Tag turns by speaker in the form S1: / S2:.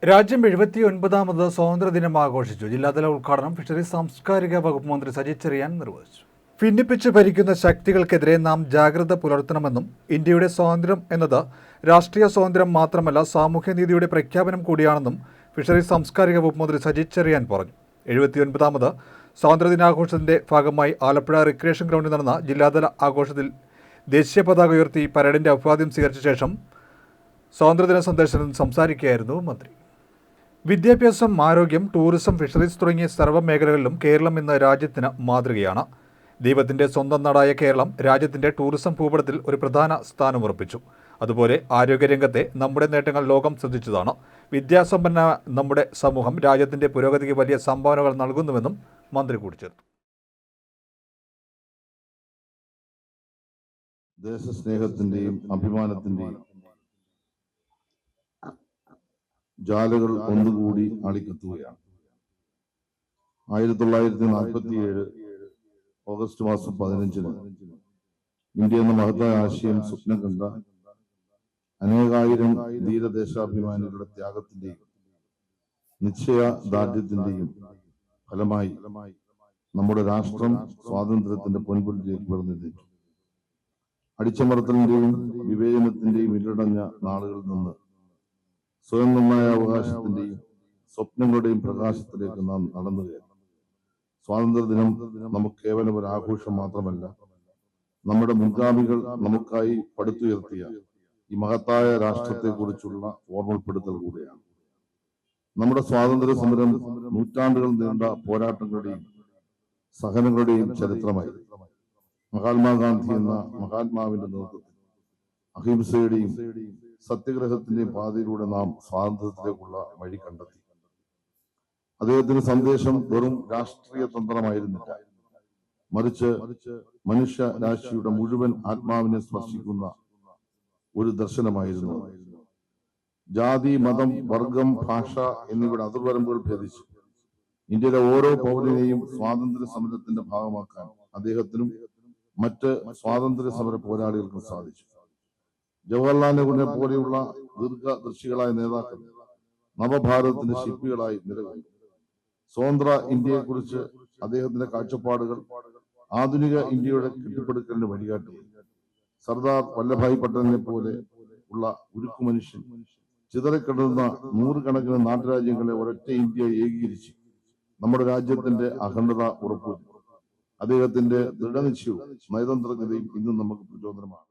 S1: രാജ്യം 79ാമത് സ്വാതന്ത്ര്യദിനം ആഘോഷിച്ചു. ജില്ലാതല ഉദ്ഘാടനം ഫിഷറീസ് സാംസ്കാരിക വകുപ്പ് മന്ത്രി സജി ചെറിയാൻ നിർവഹിച്ചു. ഭിന്നിപ്പിച്ച് ഭരിക്കുന്ന ശക്തികൾക്കെതിരെ നാം ജാഗ്രത പുലർത്തണമെന്നും ഇന്ത്യയുടെ സ്വാതന്ത്ര്യം എന്നത് രാഷ്ട്രീയ സ്വാതന്ത്ര്യം മാത്രമല്ല സാമൂഹ്യനീതിയുടെ പ്രഖ്യാപനം കൂടിയാണെന്നും ഫിഷറീസ് സാംസ്കാരിക വകുപ്പ് മന്ത്രി സജി ചെറിയാൻ പറഞ്ഞു. 79ാമത് സ്വാതന്ത്ര്യദിനാഘോഷത്തിന്റെ ഭാഗമായി ആലപ്പുഴ റിക്രിയേഷൻ ഗ്രൗണ്ടിൽ നടന്ന ജില്ലാതല ആഘോഷത്തിൽ ദേശീയ പതാക ഉയർത്തി പരേഡിന്റെ അഭിവാദ്യം സ്വീകരിച്ച ശേഷം സ്വാതന്ത്ര്യദിന സന്ദേശത്തിൽ സംസാരിക്കുകയായിരുന്നു മന്ത്രി. വിദ്യാഭ്യാസം, ആരോഗ്യം, ടൂറിസം, ഫിഷറീസ് തുടങ്ങിയ സർവ്വ മേഖലകളിലും കേരളം ഇന്ന് രാജ്യത്തിന് മാതൃകയാണ്. ദൈവത്തിന്റെ സ്വന്തം നാടായ കേരളം രാജ്യത്തിന്റെ ടൂറിസം ഭൂപടത്തിൽ ഒരു പ്രധാന സ്ഥാനം ഉറപ്പിച്ചു. അതുപോലെ ആരോഗ്യരംഗത്തെ നമ്മുടെ നേട്ടങ്ങൾ ലോകം ശ്രദ്ധിച്ചതാണ്. വിദ്യാസമ്പന്ന നമ്മുടെ സമൂഹം രാജ്യത്തിന്റെ പുരോഗതിക്ക് വലിയ സംഭാവനകൾ നൽകുന്നുവെന്നും മന്ത്രി കൂട്ടിച്ചേർത്തു.
S2: ദേശസ്നേഹത്തിന്റെയും അഭിമാനത്തിന്റെയും ജാലകൾ ഒന്നുകൂടി ആളിക്കത്തുകയാണ്. 1947 ഓഗസ്റ്റ് മാസം 15-ന് ഇന്ത്യ എന്ന മഹത്തായ ആശയം സ്വപ്നം കണ്ട അനേകായിരം ധീരദേശാഭിമാനികളുടെ ത്യാഗത്തിന്റെയും നിശ്ചയദാർഢ്യത്തിന്റെയും ഫലമായി നമ്മുടെ രാഷ്ട്രം സ്വാതന്ത്ര്യത്തിന്റെ പൊൻപുലിലേക്ക് പിറന്നെഴുന്നേറ്റു. അടിച്ചമർത്തലിന്റെയും വിവേചനത്തിന്റെയും ഇരുടഞ്ഞ നാളുകളിൽ നിന്ന് സ്വയം നിർണയ അവകാശത്തിന്റെയും സ്വപ്നങ്ങളുടെയും പ്രകാശത്തിലേക്ക് നാം നടന്നു കയറി. സ്വാതന്ത്ര്യദിനം നമുക്ക് കേവലം ഒരു ആഘോഷം മാത്രമല്ല, നമ്മുടെ മുൻഗാമികൾ നമുക്കായി പടുത്തുയർത്തിയ ഈ മഹത്തായ രാഷ്ട്രത്തെക്കുറിച്ചുള്ള ഓർമ്മപ്പെടുത്തൽ കൂടിയാണ്. നമ്മുടെ സ്വാതന്ത്ര്യ സമരം നൂറ്റാണ്ടുകൾ നീണ്ട പോരാട്ടങ്ങളുടെയും സഹനങ്ങളുടെയും ചരിത്രമായി. മഹാത്മാഗാന്ധി എന്ന മഹാത്മാവിന്റെ നേതൃത്വത്തിൽ അഹിംസയുടെയും സത്യഗ്രഹത്തിന്റെയും പാതയിലൂടെ നാം സ്വാതന്ത്ര്യത്തിലേക്കുള്ള വഴി കണ്ടെത്തി. അദ്ദേഹത്തിന്റെ സന്ദേശം വെറും രാഷ്ട്രീയ തന്ത്രമായിരുന്നില്ല, മറിച്ച് മനുഷ്യ രാശിയുടെ മുഴുവൻ ആത്മാവിനെ സ്പർശിക്കുന്ന ഒരു ദർശനമായിരുന്നു. ജാതി, മതം, വർഗം, ഭാഷ എന്നിവയുടെ അതിർവരമ്പുകൾ ഭേദിച്ച് ഇന്ത്യയിലെ ഓരോ പൗരനെയും സ്വാതന്ത്ര്യ സമരത്തിന്റെ ഭാഗമാക്കാൻ അദ്ദേഹത്തിനും മറ്റ് സ്വാതന്ത്ര്യ സമര പോരാളികൾക്കും സാധിച്ചു. ജവഹർലാൽ നെഹ്റുവിനെ പോലെയുള്ള ദീർഘദർശികളായ നേതാക്കൾ നവഭാരതത്തിന്റെ ശില്പികളായി നിലകൊണ്ടു. സ്വതന്ത്ര ഇന്ത്യയെക്കുറിച്ച് അദ്ദേഹത്തിന്റെ കാഴ്ചപ്പാടുകൾ ആധുനിക ഇന്ത്യയുടെ കെട്ടിപ്പടുക്കലിന് വഴികാട്ടി. സർദാർ വല്ലഭായ് പട്ടേലിനെ പോലെ ഉള്ള ഉരുക്കു മനുഷ്യൻ ചിതറിക്കിടന്ന നൂറുകണക്കിന് നാട്ടുരാജ്യങ്ങളെ ഒരൊറ്റ ഇന്ത്യ ഏകീകരിച്ച് നമ്മുടെ രാജ്യത്തിന്റെ അഖണ്ഡത ഉറപ്പുവരുത്തി. അദ്ദേഹത്തിന്റെ ദൃഢനിശ്ചയവും നയതന്ത്രജ്ഞതയും ഇന്നും നമുക്ക് പ്രചോദനമാണ്.